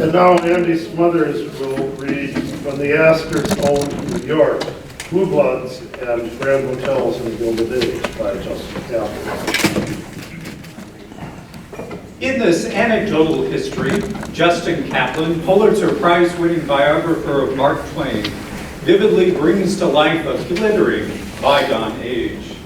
And now Andy Smothers will read When the Astors Owned New York, Blue Bloods and Grand Hotels in the Gilded Age by Justin Kaplan. In this anecdotal history, Justin Kaplan, Pulitzer Prize-winning biographer of Mark Twain, vividly brings to life a glittering bygone age.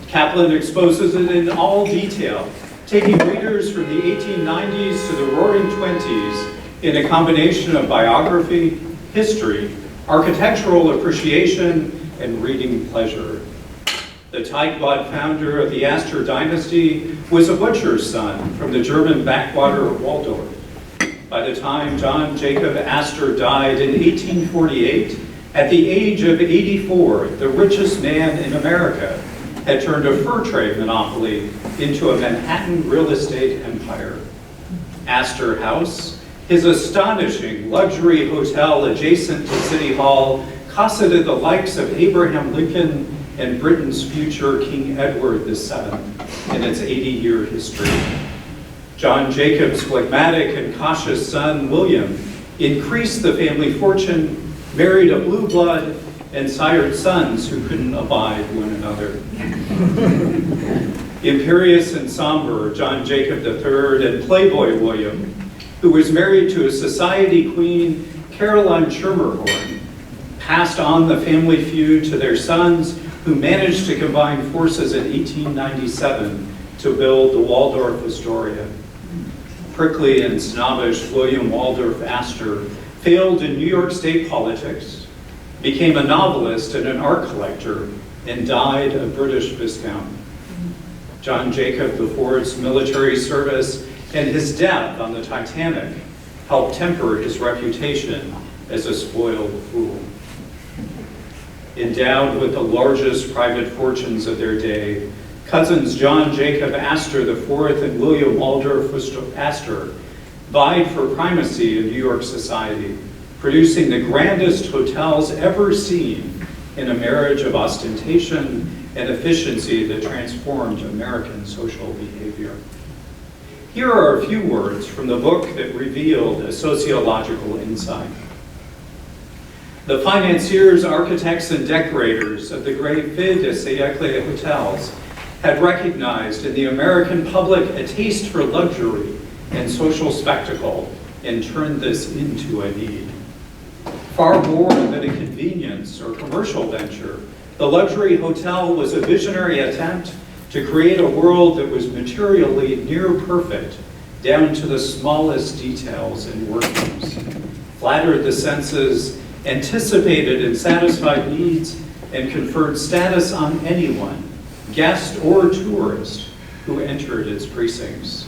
Kaplan exposes it in all detail, taking readers from the 1890s to the Roaring Twenties in a combination of biography, history, architectural appreciation, and reading pleasure. The tightwad founder of the Astor dynasty was a butcher's son from the German backwater of Waldorf. By the time John Jacob Astor died in 1848, at the age of 84, the richest man in America had turned a fur trade monopoly into a Manhattan real estate empire. Astor House, his astonishing luxury hotel adjacent to City Hall, cosseted the likes of Abraham Lincoln and Britain's future King Edward VII in its 80-year history. John Jacob's phlegmatic and cautious son, William, increased the family fortune, married a blue blood, and sired sons who couldn't abide one another. Imperious and somber, John Jacob III and Playboy William, who was married to a society queen, Caroline Schermerhorn, passed on the family feud to their sons, who managed to combine forces in 1897 to build the Waldorf Astoria. Prickly and snobbish William Waldorf Astor failed in New York State politics, became a novelist and an art collector, and died a British Viscount. John Jacob IV's military service and his death on the Titanic helped temper his reputation as a spoiled fool. Endowed with the largest private fortunes of their day, cousins John Jacob Astor IV and William Waldorf Astor vied for primacy in New York society, producing the grandest hotels ever seen in a marriage of ostentation and efficiency that transformed American social behavior. Here are a few words from the book that revealed a sociological insight. The financiers, architects, and decorators of the great fin de siècle hotels had recognized in the American public a taste for luxury and social spectacle and turned this into a need. Far more than a convenience or commercial venture, the luxury hotel was a visionary attempt to create a world that was materially near perfect, down to the smallest details and workings, flattered the senses, anticipated and satisfied needs, and conferred status on anyone, guest or tourist, who entered its precincts.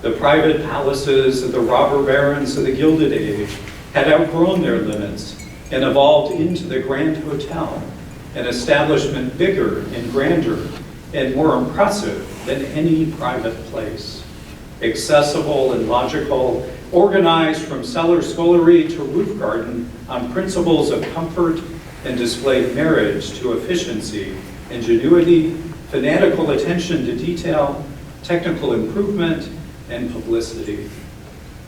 The private palaces of the robber barons of the Gilded Age had outgrown their limits and evolved into the Grand Hotel, an establishment bigger and grander and more impressive than any private place. Accessible and logical, organized from cellar scullery to roof garden on principles of comfort, and displayed marriage to efficiency, ingenuity, fanatical attention to detail, technical improvement, and publicity.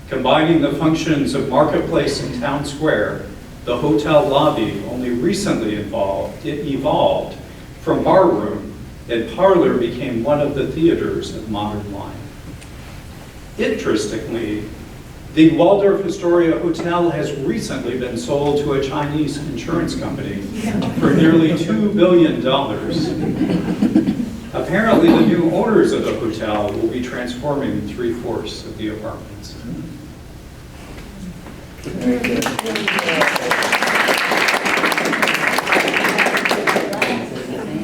Combining the functions of marketplace and town square, the hotel lobby only recently evolved from barroom, and parlor became one of the theaters of modern life. Interestingly, the Waldorf Astoria Hotel has recently been sold to a Chinese insurance company for nearly $2 billion. Apparently, the new owners of the hotel will be transforming 3/4 of the apartments.